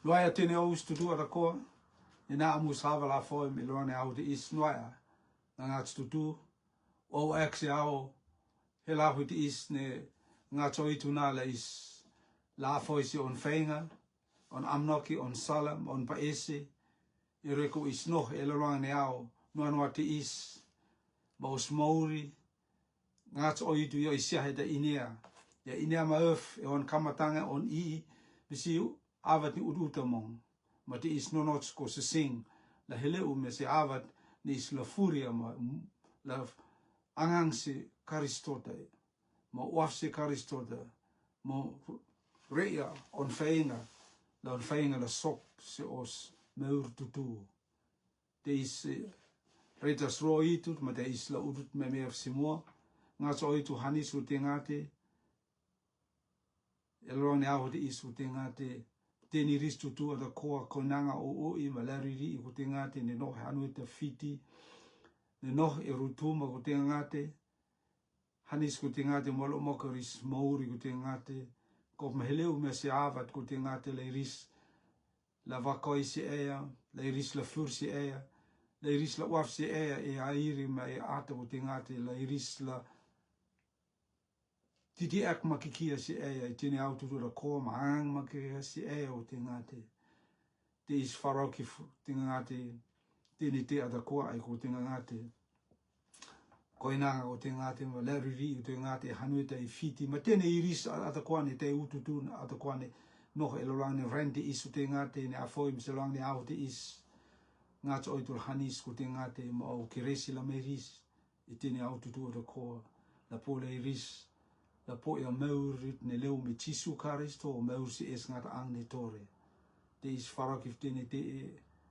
Loia tene o studu ada ko. Ina amu sava la foi me lone au de is noia. Nga studu o exe au he la hu de is ne nga choi tuna la is la foi si on fenga on amnoki on salam on paese ireko is nog elorang ne au no te is bos mauri nga choi tu yo isia he da inia ya inia ma e on kamatanga on bisi avat ni udutamong ma te is no ko se sing la hele me se avat ni is la furia ma la angang se karistota ma waf se karistota mo rea on feinga la sok se os meur tutu te is retas roi tu ma te is la udut me mer simua nga so itu hanis u tengate elrone au te is u tengate teni ristu tu ada koa konanga o i malariri i kutengate ne no hanu te fiti ne no e rutuma kutengate hanis kutengate molo mokaris mauri kutengate ko maheleu me se avat kutengate le ris la vakoi si ea le ris la fur si ea le ris la waf si ea e airi ma e ata kutengate le ris la titi ek makikia si ea i tine au tutura koa maang makikia si ea o tengate te is farauki tengate tini te ada koa ai ko tengate koinanga o tengate ma leriri o tengate hanuita i fiti ma tene iris ada koa ni te ututun ada koa ni nog elolang ni rente is o tengate ni afoi mselang ni au te is ngats oitul hanis ko tengate ma o kiresi la meris i tine au tutu ada koa la pole iris la po ya meurit ne leu me tisu karisto meur si es ngat ang ne tore te is farakif tene te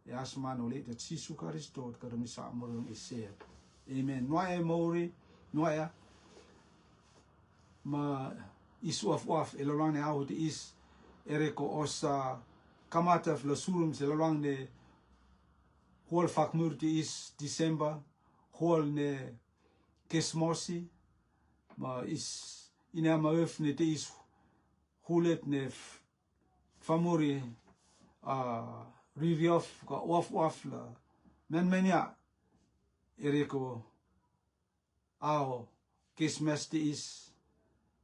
e asman o le te tisu karisto ka mi sa morong ise amen noa mori noa ma isu af elolang ne au te is ereko osa kamata la surum se elolang ne hol fakmur te is December hol ne kesmosi ma is ina maef ne te is hulet ne famuri riviof ka waf la menia ereko ao kesmes te is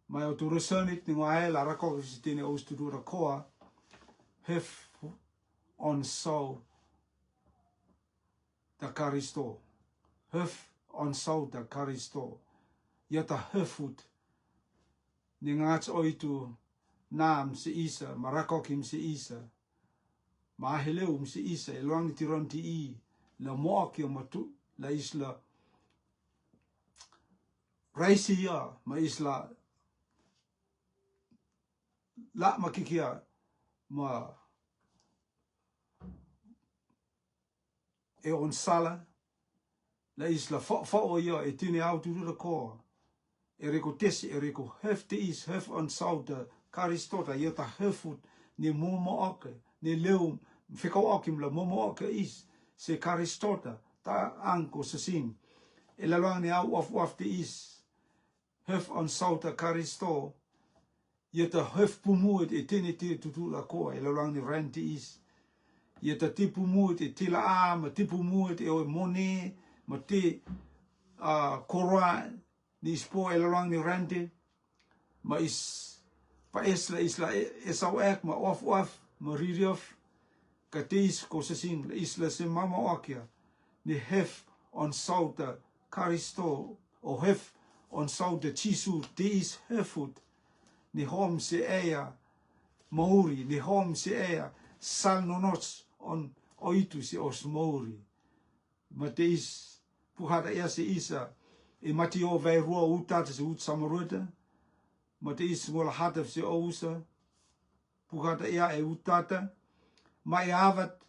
mai o turusanit ni ngae la rako sitine o studura koa hef on so da karisto hef on so da karisto yata hefut ni ngats oitu nam se isa marakokim se isa ma heleu se isa eloang tiron ti i la moaki matu la isla raisia ma isla la makikia ma e on sala la isla fa o ia e tine au tu da ko ereko tesi ereko hef te is hef on sauda karistota yata hefut ni momo ake ni leum fikau akim la momo ake is se karistota ta anko se sing elalang ni au of te is hef on sauda karisto yata hef pumuet e tene te tutu la ko elalang ni rente is yata tipu muet e tila a ma tipu muet e o mone ma te korwa ni spo elarang ni rente ma is pa isla esau ek ma of ma ririof ka teis ko sesing la isla se mama okia ni hef on sauta karisto o hef on sauta chisu teis hefut ni hom se ea mauri ni hom se ea sal nonots on oitu se os mauri ma teis puhata ea se isa e mati o vai rua utata se ut samaruta ma te is ngola hataf se ousa puhata ea e utata ma e avat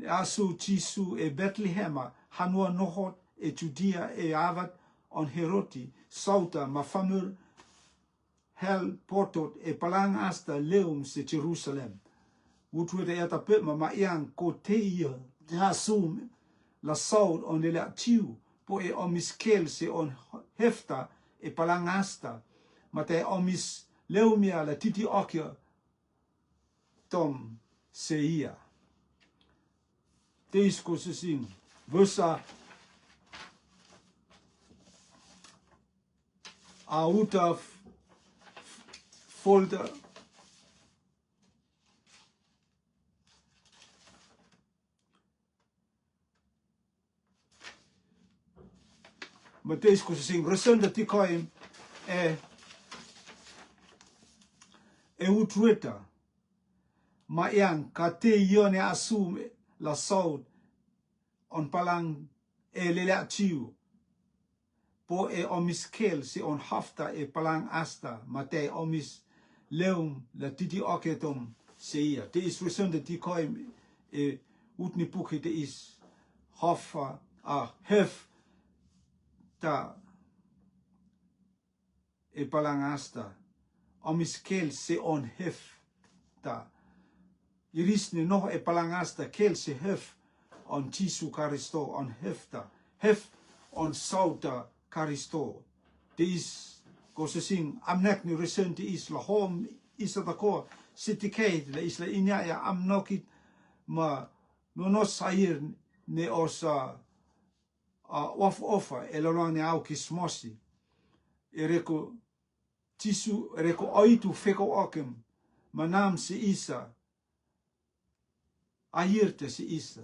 e asu tisu e Bethlehema hanua nohot e Judea e avat on Heroti sauta ma famur hel potot e palang asta leum se Jerusalem utwete e tapet ma iang ko teia te asum la saud on le tiu po e omiskel se on hefta e palangasta ma te omis leumia la titi okia tom se ia. Te is ko se sing. Versa a uta folder Mateus ko se sing. Resenda ti koim utrueta. Ma yang ka te ione asume la saud on palang lele chiu. Po omis kel si on hafta palang asta mate omis leum la titi oketom se ia. Te is resenda ti koim utni puki te is hafa hef ta palang asta omis kel se on hef ta iris ni no palang asta kel se hef on Jesu Karisto on hefta hef on sauta Karisto te is ko se sing amnek ni resent is la hom is ta ko sitikate la is la inya ya amnokit ma no sair ne osa ofa elorang au kismosi ereko tisu ereko oitu feko okem manam si isa ayirte si isa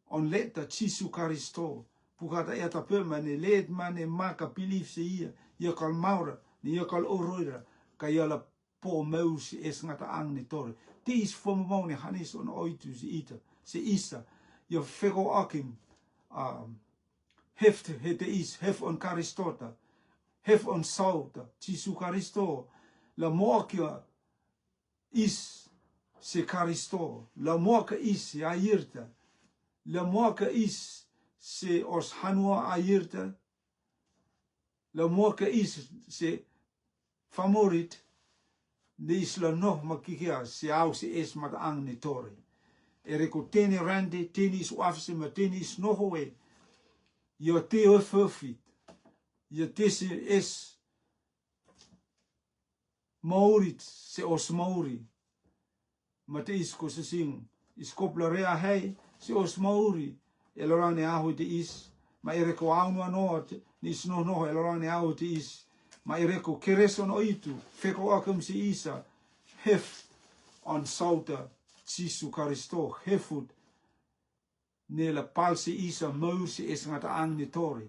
on leta Jesu Karisto pukata eta pe mane let mane maka belief si ia kal maura ni ia kal oroira ka ia la po meus es ngata ang ni tore tis fomone hanis on oitu si ita si isa ia feko okem heft hete is hef on Karistota hef on sauta Jesu Karisto la mokia is se Karisto la moka is se ayirta la moka is se os hanua ayirta la moka is se favorit de isla no makikia se au se es mat ang ni tore ereko teni rande teni is wafse ma teni is no hoe yo te ofofit yo te se es maurit se os mauri ma te is ko se sing is kopla rea hei se os mauri elorane ahu te is ma ereko aunu anot nis no elorane ahu te is ma ereko kereson oitu feko akum se isa hef on sauta Jesu Karisto hefut ne la pal si isa maur si es ngata ang ni tori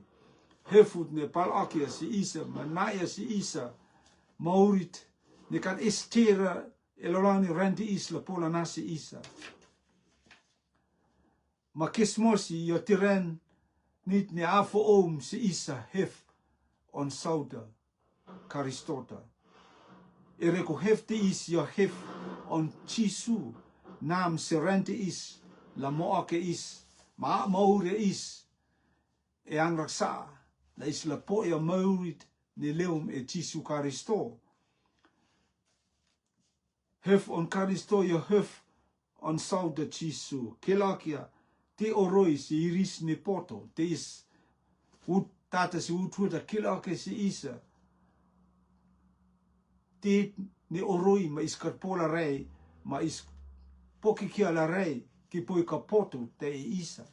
hefut ne pal akia si isa manaya si isa maurit ne kan estera elorani renti isla pola nasi isa ma kismosi yo tiren nit ne afo om si isa hef on sauta Karistota ereko hefte is yo hef on Jesu nam serente is la moake is ma maure is ang raksa la isla po ya maurit ne leum Jesu Karisto hef on Karisto yo hef on sauta Jesu kelakia te oroi si iris ne poto te is tata si ututa kelakia si isa te ne oroi ma iskarpola rei ma is poki kia la rei ki poi ka poto te isa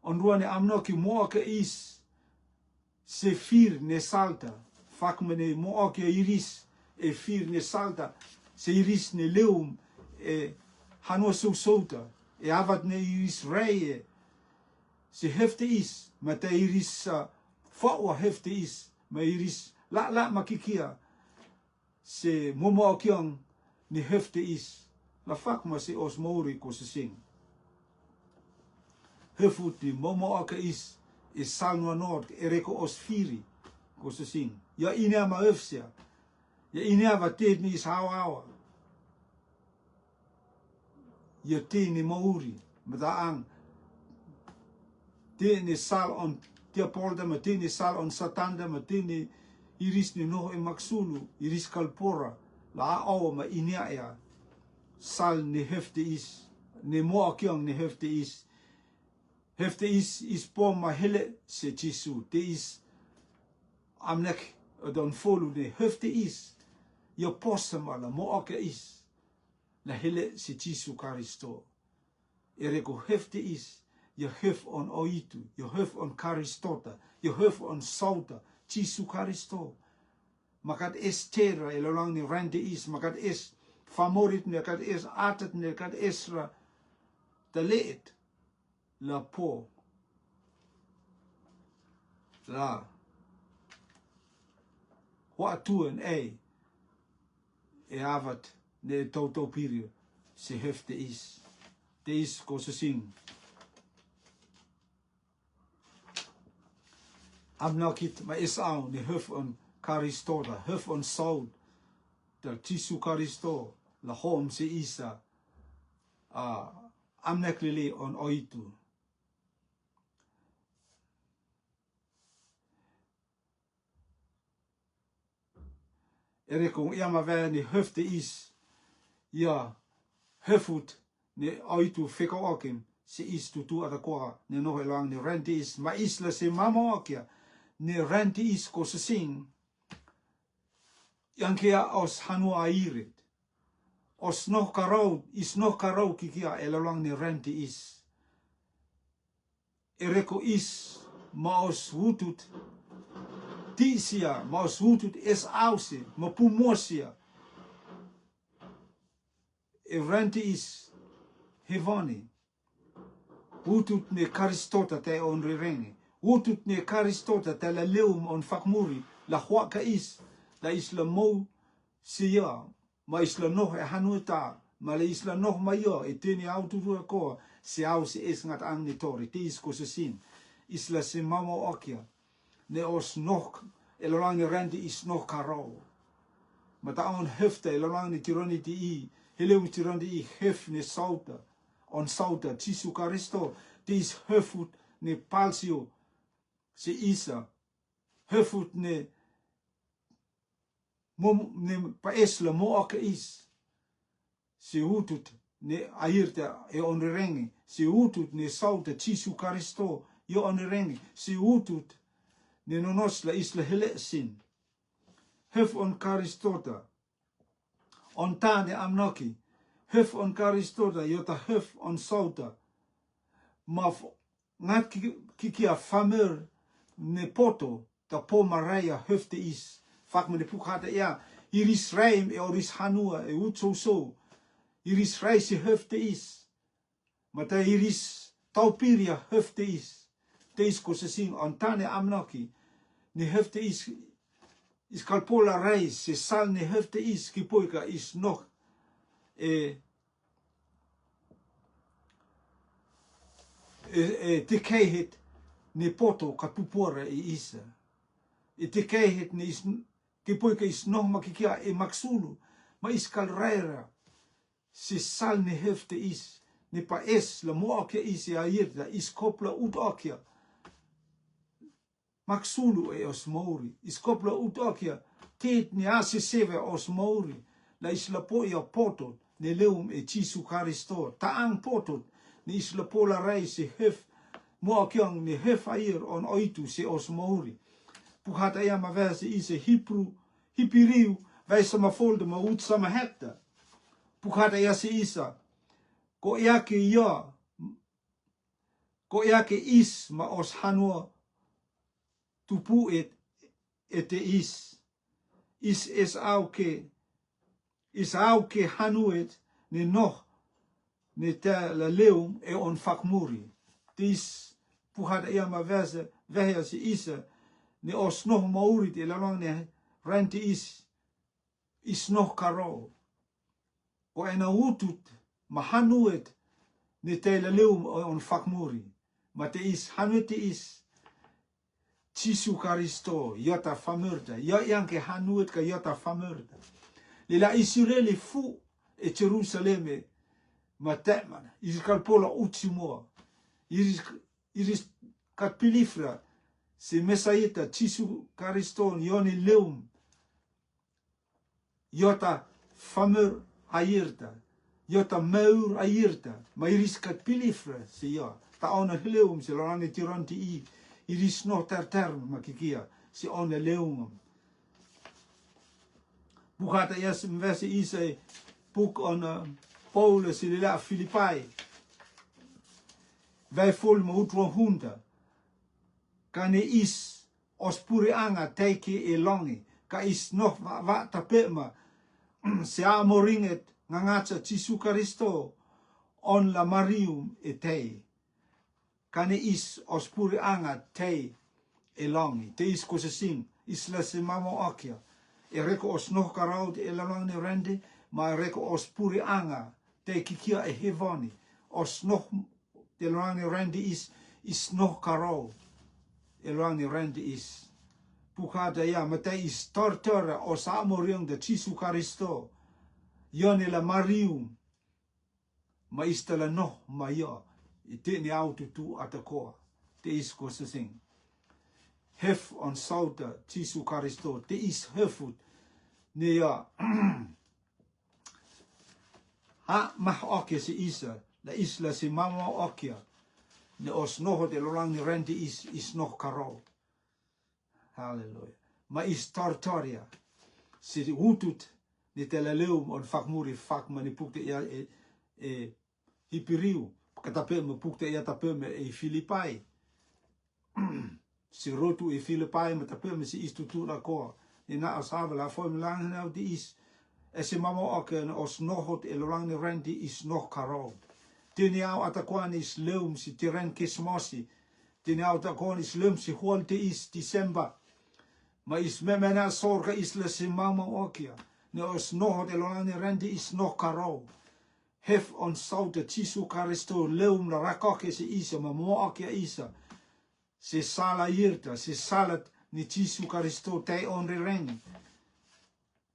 on ruane amno ki moa ke is se fir ne salta fakmene moa ke iris fir ne salta se iris ne leum hanua souta avat ne iris rei se hefte is ma te iris fawa hefte is ma iris la makikia se momo kiang ni hefte is la fakma se os mauri ko se sing hefuti momo aka is salno nord ereko os firi ko se sing ya ina ma efsia ya ina va tet ni is hawa ya te ni mauri madaang te ni sal on te polda ma te ni sal on satanda ma te ni iris ni no maksulu iris kalpora la awa ma inia ya sal ni hefte is ni mo kiang ni hefte is po ma hele se Jesu te is amnek don folu ni hefte is yo posama la mo aka is la hele si Jesu Karisto. Reko hefte is, je hef on oitu, je hef on Karistota, je hef on sauta, Jesu Karisto. Makat es terra, elolang ni rende is, makat es favorit, makat es atet, makat esra, te leet, la po, la, wa tuen e avat, ne toto pirio, se hefte is. Te is ko se sing. Amnakit ma is au ne huf on Karistota, huf on saud, der Jesu Karisto, la hom se isa, amneklili on oitu. Kung iama vea ni hufte is, ja, hufut, ne oitu fika okim, se is tutu atakoa, ne nohe lang ni rente is, ma isla se mama okia, ne rente is ko se sing, yang kia os hanua airit, os noh karau kikia elalang ni rente is. Ereko is, ma os wutut, tisia, ma os wutut es ause, ma pumosia. Rente is, hevani. Wutut ne Karistota te on rirenge. Wutut ne Karistota te la leum on fakmuri, la huaka is, la isla mou siya, ma isla noh e hanuita, ma la isla noh ma yo, e tini au tutua koa, se au se es ngat ang ni tori, te is ko se sin. Isla se mama okia, ne os noh, elolang ni rente is noh karau. Ma ta on hefte, elolang ni tironi ti i, heleu tironi i hef ne sauta, on sauta, Jesu Karisto, te is hefut ne palsio, se isa, hefut ne paesla mo aka is, se utut ne airta e onrengi, se utut ne sauta Jesu Karisto, yo onrengi, se utut ne nonos la isla hele sin. Hef on Karistota, on tane amnoki, hef on Karistota, yota hef on sauta, ma ngat kikia famer ne poto, ta po maraya hefte is, fak me ne pukhata ya, iris raim e oris hanua e utso, iris rai se hefte is, mata iris taupiria hefte is, te is ko se sing on tane amnoki, ne hefte is kalpola rai se sal ne hefte is, ki poika is nog, te keihet ne poto ka pupora e isa. Te keihet ne is, ki poika is nog makikia e maksulu, ma is kalraira, se sal ne hefte is, ne pa es la mo akia is e airta, is kopla ut akia. Maksulu e os mauri, is kopla ut akia, teet ne ase seve os mauri, la isla po ia potot, ne leum e Jesu Karisto, taang potot, ne isla pola rai se hef, mo akiang ne hef air on oitu se os mauri. Pukhata ia ma verse is e hipiriu, vai sama folde ma ut sama hekta. Pukhata ia se isa, ko iake ia, ko iake is ma os hanua, tupu et is au ke hanuet ne noh ne te la leum e on fakmuri. Tis puhada ia ma verse vehia se isa ne os noh maurit e lalong ne rente is noh karo. O ena utut ma hanuet ne te la leum e on fakmuri. Ma te is hanuet te is Jesu Karisto, yota famurda, yanke hanuet ka yota famurda. Lila Israeli fu e Jerusaleme matemana, iris kalpola utimoa, iris katpilifra, se mesaita Jesu Karisto, yoni leum, yota famur airta, yota meur airta, ma iris katpilifra, se ya, ta ona leum, se lorane tiranti i, iris no term makikia si on leungum. Bukhata yes verse is a book on Paulus i le Filipai. Vai fol ma utua hunda. Kane is ospuri anga teiki e longi. Ka is noh va tapema. Se amoringet ngangacha Jesu Karisto on la marium e tei. Kane is ospuri anga tei e longi. Te is ko se sing. Isla se mamo akia. E reko os noh karaut e la longi rende. Ma reko ospuri anga te kikia e hevoni. Os noh te longi rende is noh karau. E longi rende is. Pukada ya mate is tortora o samoriong de Jesu Karisto. Yone la marium. Ma istala noh ma ya. Ite ni auto tu atakoa. Te is ko se sing. Hef on sauta Jesu Karisto. Te is hefut. Ne ya. Ha mah okia si isa. La isla si mama okia. Ne os noho te lolang ni renti is noh karo. Hallelujah. Ma is tortoria. Si hutut ni te leleum on fakmuri fakma ni pukte ia e hipiriu. Katape me pukte ia tape me e Filipai. Si rotu e Filipai me tape me si istutu la koa. Ni na asava la foi melang nou di is. E se mama oke os nohot e lolang ni renti is noh karo. Tini au atakuan is leum si tiren kismosi. Tini au atakuan is leum si huol te is December. Ma is memena sorga isla si mama okia. Ne os nohot e lolang ni renti is noh karo. Hef on sauta Jesu Karisto leum la rakoke si isa ma mo okia isa. Se sala irta, se salat ni Jesu Karisto te on rengi.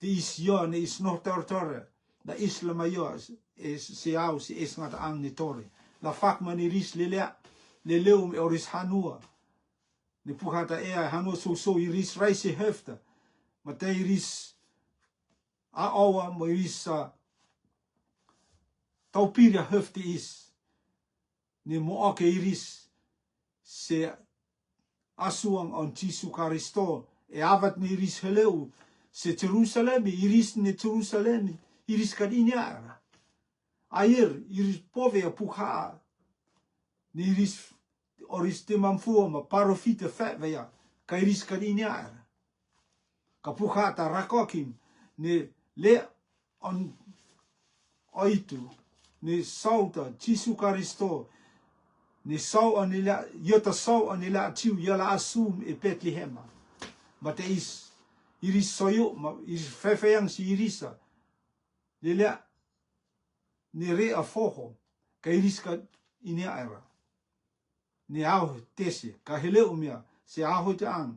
Te is yo ne is noh tortore. Da isla ma yo se au si es ngata ang ni tore. La fakma ni ris le leum e oris hanua. Ni puhata ea hanua so i ris raisi hefta. Ma te i ris a awa mo i ris taupiria hefte is. Ni mo oke i ris se asuang on Jesu Karisto. E avat ni ris heleu. Se Jerusalemi, iris ni Jerusalemi, iris kan inyara. Air, iris pove a puha. Ni iris oris te mamfua ma parofite fetveya, ka iris kan inyara. Ka puha ta rakokim, ni le on oitu, ni sauta, Jesu Karisto, ni sau anila, yota sau anila tiu, yala asum e Betlehema. Ma te is, iris soyo, iris fefeyang si irisa. Lelea, ni re a foho, ka iris ka ineaera. Ni au tese, ka hele umia, se aho te ang,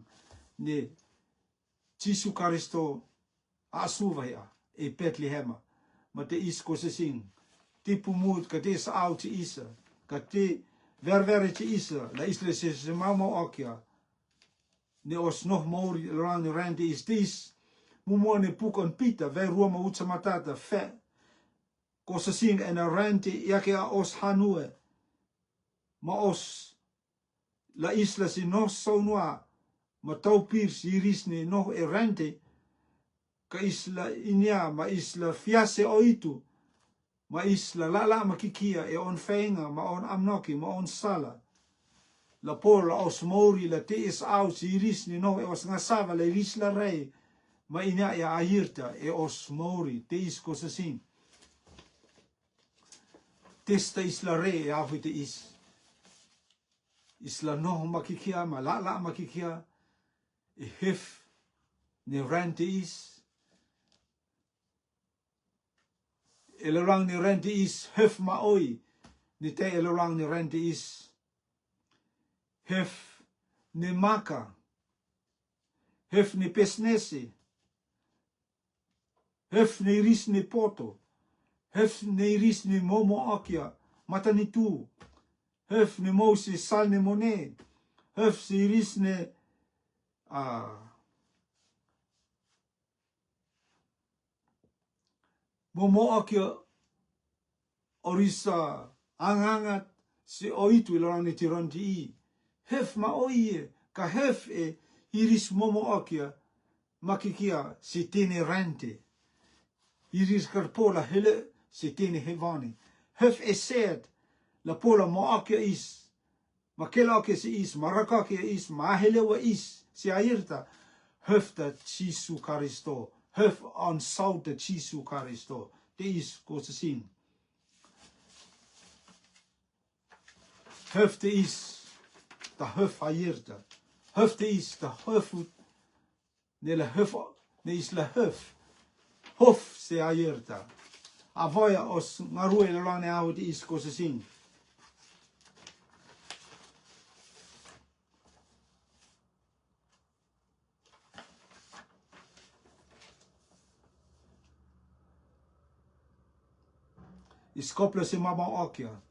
ni Jesu Karisto asuvaya, e Betlehema. Ma te is ko se sing, tipu moed, ka te sa au te isa, ka te ververe te isa, la isle se mama okia, ne os noh mauri lorang ni randi is tis mumua ne pukon pita ve ruama utsa matata fe ko sa sing en a randi yake a os hanue ma os la isla si nos saunua ma taupir si iris ni noh e randi ka isla inia ma isla fiase o itu ma isla lala makikia e on feinga ma on amnoki ma on sala la por la os mori la te is au si iris ni no e os ngasava la iris la rei ma ina ya ahirta e os mori te is ko sa sin testa is la rei e afu te is la no makikia ma la makikia e hef ni rente is e la rang ni rente is hef ma oi ni te e la rang ni rente is hef ni maka, hef ni pesnesi, hef ni ris ni poto, hef ni ris ni momo akia, matani tu, hef ni mosi sal ni mone, hef si ris ni momo akia orisa angangat si oitu ilarang ni tiranti i. Hef ma oie, ka hef e iris momo akia makikia si tene rente. Iris karpola hele se tene hevani. Hef esed la pola moake is. Makela ke se is, maraka ke is, mahelewa is, se airta. Hef da Jesu Christo. Hef on sout da Jesu Christo. Te is ko se sin. Hef te is da hef airta. Hef te is da hefut. Ne la hef, ne is la hef. Hof se airta. Avoia os ngarue le lane au te is ko se sin. Iskopla se mama okia.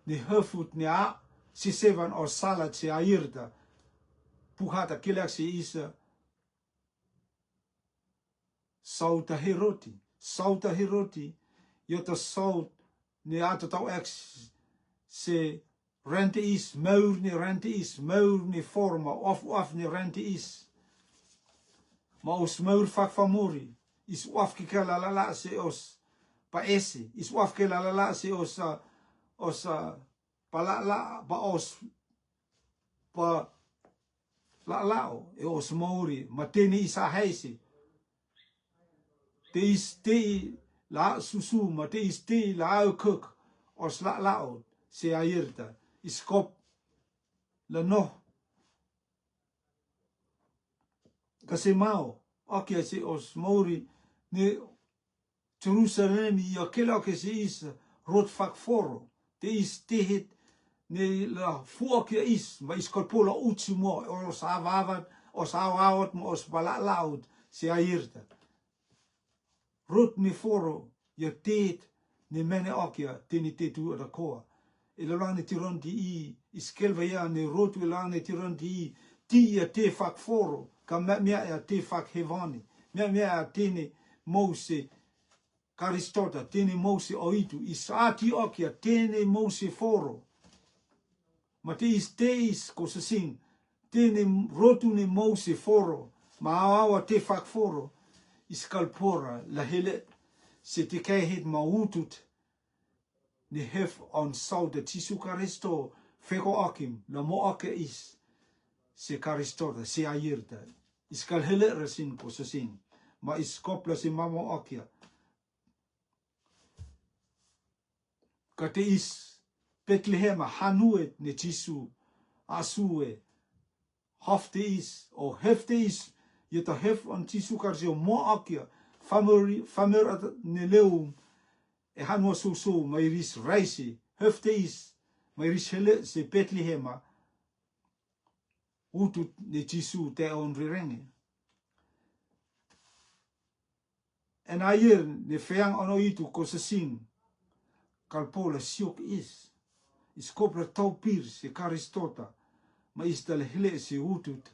Ni hefut ni a si sevan o salat se airta. Puhata kilak se isa. Sauta heroti. Sauta heroti. Yota saut ni ato tau ex se rente is. Maur ni rente is. Maur ni forma. Of ni rente is. Ma os maur fak famuri. Is of kika la se os. Pa ese, is waf ke la se os pa la pa os pa lao e os mauri ma teni isa heisi te is te la susu ma te is te la au cook os lao se airta is kop la no kasi mau okia se os mauri ne Jerusalem ia kela ke se is rot fak foro. Te is tehet ne la fuakia is. Ma is kolpola utsi mo. Os avavat, os awawat mo os balalaud se airta. Rot ni foro ia tehet ne mene okia teni te tu ada koa. E la lange tiron di I. Iskelva ia ne rot we lange tiron di I. Ti ia te fak foro. Ka mea ia te fak hevani. Mea ia tene Mose Karistota, tene Mose oitu, isati okia, tene Mose foro. Ma te is ko se sing, tene rotu ne Mose foro, ma awa te fak foro, iskalpora, la hele, se te keihet ma utut, ne hef on sau de Jesu Karisto, feko akim, la mo ake is, se Karistota, se airta, iskal hele rasin ko se sing, ma iskopla se mamo akia, ka te is Bethlehem hanuet ne Jesu asue haf te is o hef te is yeta hef on Jesu Karisto mo akia famera ne leum e hanua so mai ris raisi hef te is mai ris hele se Bethlehem utut ne Jesu te on rirenge en ayer ne feang ono itu ko se sing kalpola siok is kopla taupir se Karistota ma istal hele se utut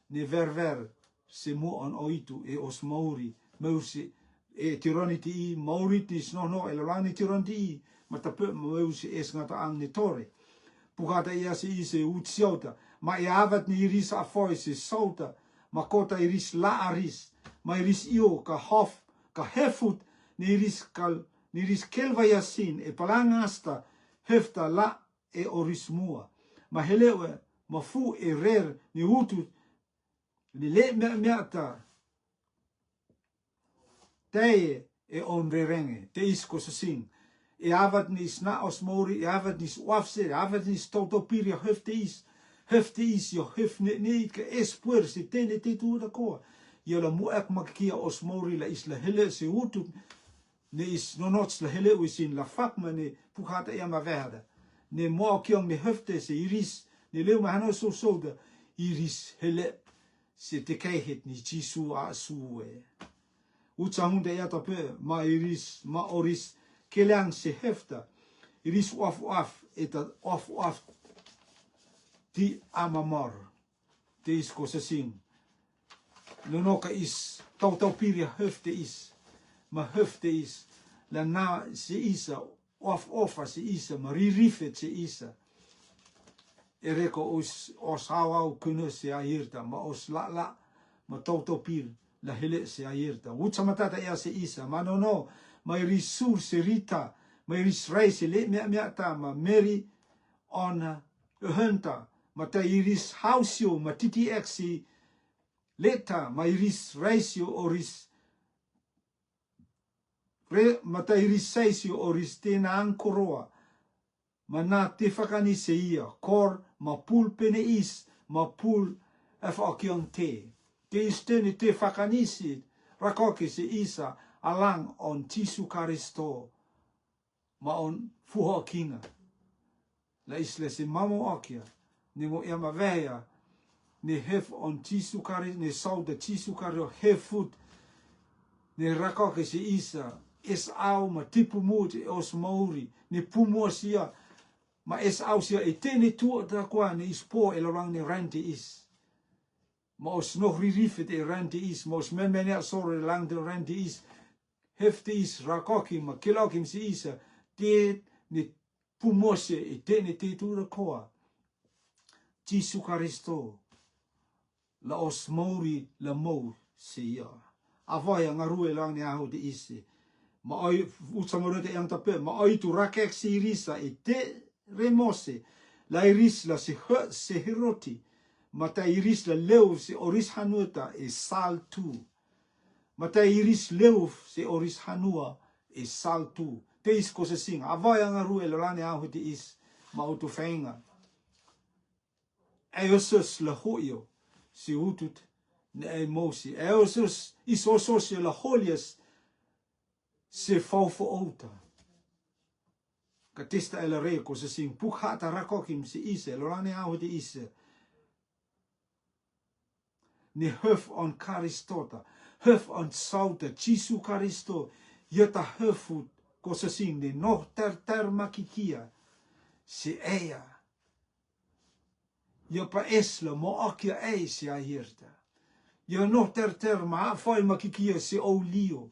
ne ver se mo on oitu e os mauri mausi e tironiti I mauritis no e lani tironiti ma tape mausi es ngata ang ne tore pukata ia se I se utsiota ma e avat ni iris afoi se sauta ma kota iris la aris ma iris io ka hof ka hefut ni iris kal Niris kelva yasin e palangasta hefta la e orismua. Ma helewe ma fu e rer ni utu ni le meata te e onrerenge te isko sasin. E avat nis na osmori, e avat nis wafse, e avat nis tautopiria hefte is yo hefne ne ke espuer se tene te tu da koa. Yo la muak makia osmori la isla hele se utu ne is nonots la hele wisin la fakma ne pukhata ia maverda ne mo kiong ne hefte se iris ne leu mahano so da iris hele se te keihet ni Jesu a suwe ucha hunde ia tape ma iris ma oris kelang se hefta iris waf eta waf ti amamor te is ko sing nonoka is tau piria hefte is ma hefte is la na se isa ofa se isa ma ririfet se isa e reko os hawau kuno se airta ma os la ma tau pir la hele se airta utsa matata ia se isa ma no mai ri sur se rita, mai ri srai se le mea ta ma Mary ona hunta, ma ta iris hausio ma titi exi leta ma iris raisio oris ma ta iris saisio oris tena ankoroa, ma na te whakani se ia, kor ma pul pene is, ma pul e whakion te. Te is tene te whakanisi, rakoke se isa alang on Tisu Karisto, ma on fuho kinga. La isle se mamo akia, ni mo ia mawea, ni hef on Tisu Karisto, ni sau de Tisu Karisto, hefut, ni rakoke se isa, es au ma tipu mute os mauri, ni pumua sia, ma es au sia e tene tua ta kwa ni ispo e lorang ni rante is. Ma os nog ririfet e rante is, ma os men asore lang de rante is, hefte is rakoki ma kilokim si isa, te ni pumose e tene te tua koa. Tisu Karisto, la os mauri la mau se ia. Avaya ngarue lang ni aho de isi. Ma oi utsamorete yang tape, ma oi tu rakek si irisa e te remose, la iris la se hiroti, ma ta iris la leu se oris hanuta e sal tu. Ma ta iris leu se oris hanua e sal tu. Te is ko se singa. Avaya ngarue lo lane ahu te is, ma utu whainga. Eosus la hoio, si utut ne e mosi. Eosus is osos la holias, se faufu outa. Ka testa e la rei ko se sing pukhata rakokim se ise, lorane ahu te ise. Ni huf on Karistota, huf on sauta, Tisu Karisto, yata hufut ko se sing ni noh ter makikia, se ea. Yo pa esla mo akia ei se a hirta. Yo noh ter ma foi makikia se o lio.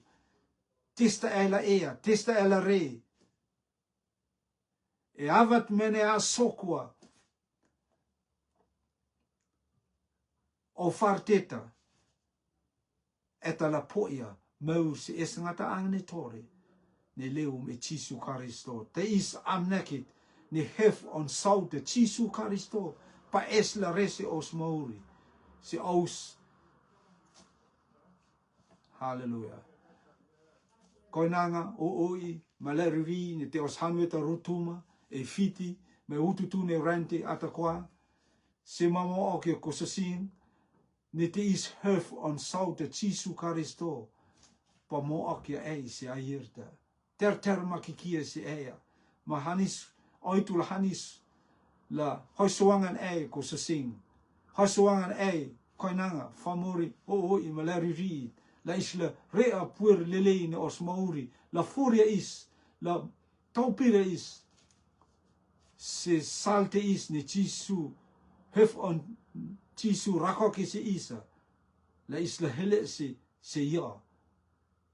Testa e la ea, testa e la rei. E avat mene a sokua o farteta eta la poia mau se esngata angne tore ne leu me Tisu Karisto. Te is amnekit ne hef on saute Tisu Karisto pa es la rese os mauri se aus. Hallelujah. Koinanga o oi maleriri ne te os hanueta rutuma e fiti me ututu ne rente atakoa se mamo o ke kosasin ne te is hef on saute Tisu Karisto pa mo akia ei se ahirta ter makikia se ea ma hanis oitu la hanis la hosoangan ei kosasin hosoangan ei koinanga famori o oi maleriri la isla rea puer leleine os mauri la furia is la taupira is se salte is ne Tisu hef on Tisu rakoke se isa la isla hele se ia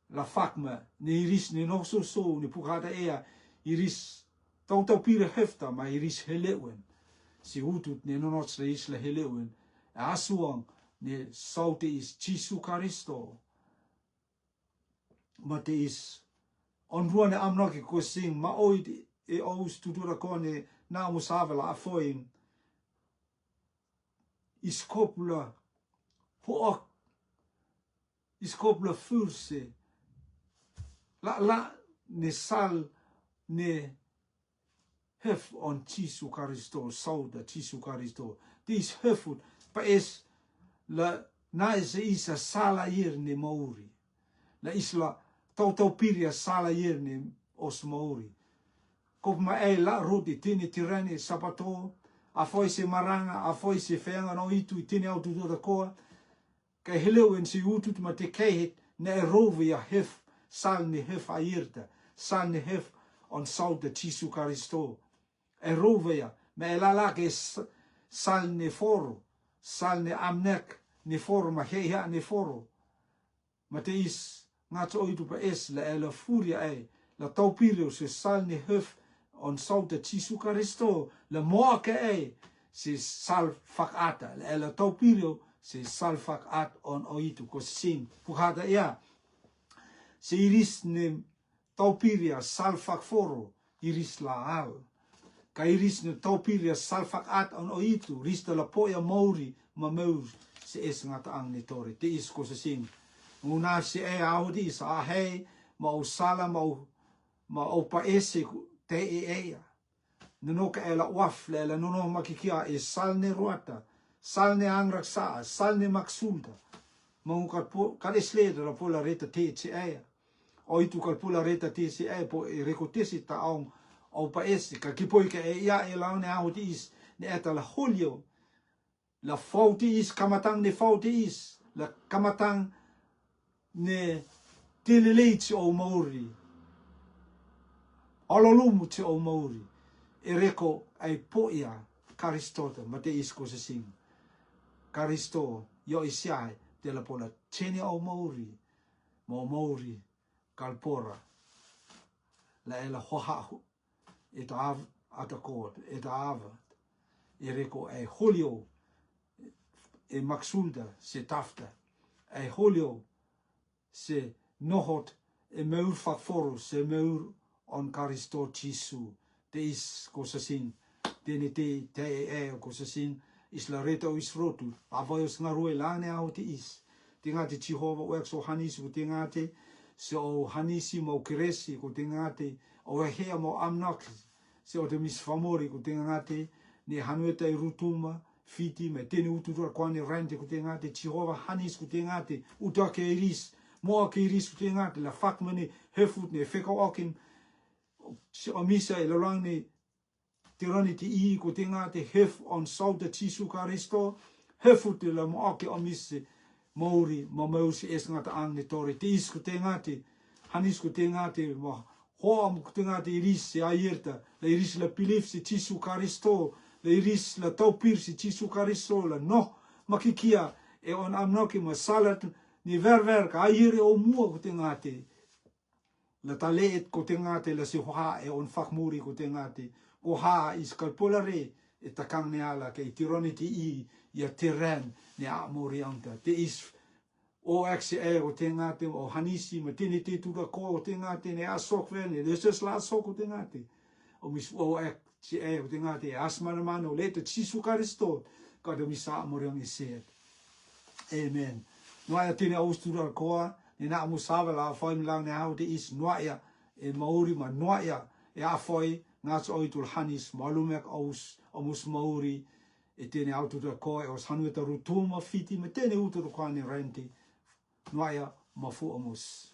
la fakma ne iris ne noso so ne pukata ea iris tau pira hefta ma iris helewen se utut ne nonots la isla helewen asuang ne salte is Tisu Karisto ma te is on ruane amnaki ko sing ma oid e aus tutura kone na musavela afoin iskopula poak iskopula furse la ne sal ne hef on Tisu Karisto sauda Tisu Karisto dis hefut pa es la naise isa sala ir ne mauri la isla tau piria sala ir ne os mauri kop ma e la rodi tini tirani sapato a foi se maranga a foi se feanga no itu tini au tuto da koa ka heleu en si utut ma te kehet ne rovi a hef sal ne hef airta sal ne hef on sal de Tisu Karisto e rovia me e la ke sal ne foro sal ne amnek ne foro ma heia ne foro ma te is ngato oitu pa es la e la furia e la taupilio se sal ne hef on sal de Tisu Karisto la moake e se sal fakata la e la taupilio se sal fakat on oitu ko sin pukata ia se iris ne taupiria salfak foro iris laal. Ka iris no taupiria salfak at on o itu ris de la poia mauri ma meur se es ngata ang ni tori te is ko se sing. Nguna se e audi sa hei ma o sala ma o pa ese te e. Nono ka ela waf le ela nono makikia e salne ruata, salne angraksa, salne maksulda. Mau kalesle la pola reta te ea. O itu kalpula reta te ea po e rekotesi ta au pa ese ka kipoi ka e ia e laune au ti is ne eta la holio. La fauti is kamatang ne fauti is la kamatang ne teleleit o mauri. Alolumu te o mauri. E reko ai poia Karistota ma te isko se sing. Karisto yo isiai te la pola tene o mauri. Mo mauri kalpora. La ela hohahu. E ta av atakot. E ta ava. E reko ai holio. E maksulda se tafta. Ai holio se nohot e meur fakforo se meur on Karisto Chisu. Te is ko sa sing tene te e ko sa sing is la reta o is rotu avayos ngarue lane au te is te ngate Jehova o exo hanisi ko te ngate se o hanisi mo kiresi ko te ngate o hea mo amnak se o te misfamori ko te ngate ne hanueta i rutuma fiti me tene ututua kwane rente ko te ngate Jehova hanis ko te ngate uta ke iris mo ke iris ko te ngate la fakmane hefut ne feka okin se o misa e lolang ni tirani ti I ko te ngā te hef on sauta Jisu Karisto hefu te la mo ake o misa mauri ma mausi es ngata ang ni tori te is ko te ngāte hanis ko te ngāte ma hoa mo ko te ngāte iris se aierta la iris la pilif se Jisu Karisto la iris la taupir se Jisu Karisto la no makikia e on amnoki ma salat ni ver ka aiere o mua ko te ngāte la taleet ko te ngate la si hoa e on fakmuri ko te ngate ko ha is kalpolare e takang ne ala ke tironi ti I ia teren ne a morianta te is o axe e ko te ngate o hanisi ma tini te tura ko te ngate ne a sokven ne leses la sok ko te ngate o mis o axe e ko te ngate asmana mano le te Jisu Karisto ka de misa moriang iset amen no ai tini austura koa ni na musava la foi lang ne how te is noia e mauri ma noia e a foi ngats oitul hanis malumek aus omus mauri e tene auto da ko e os hanueta rutuma fiti me tene utu ko ani renti noia ma fu omus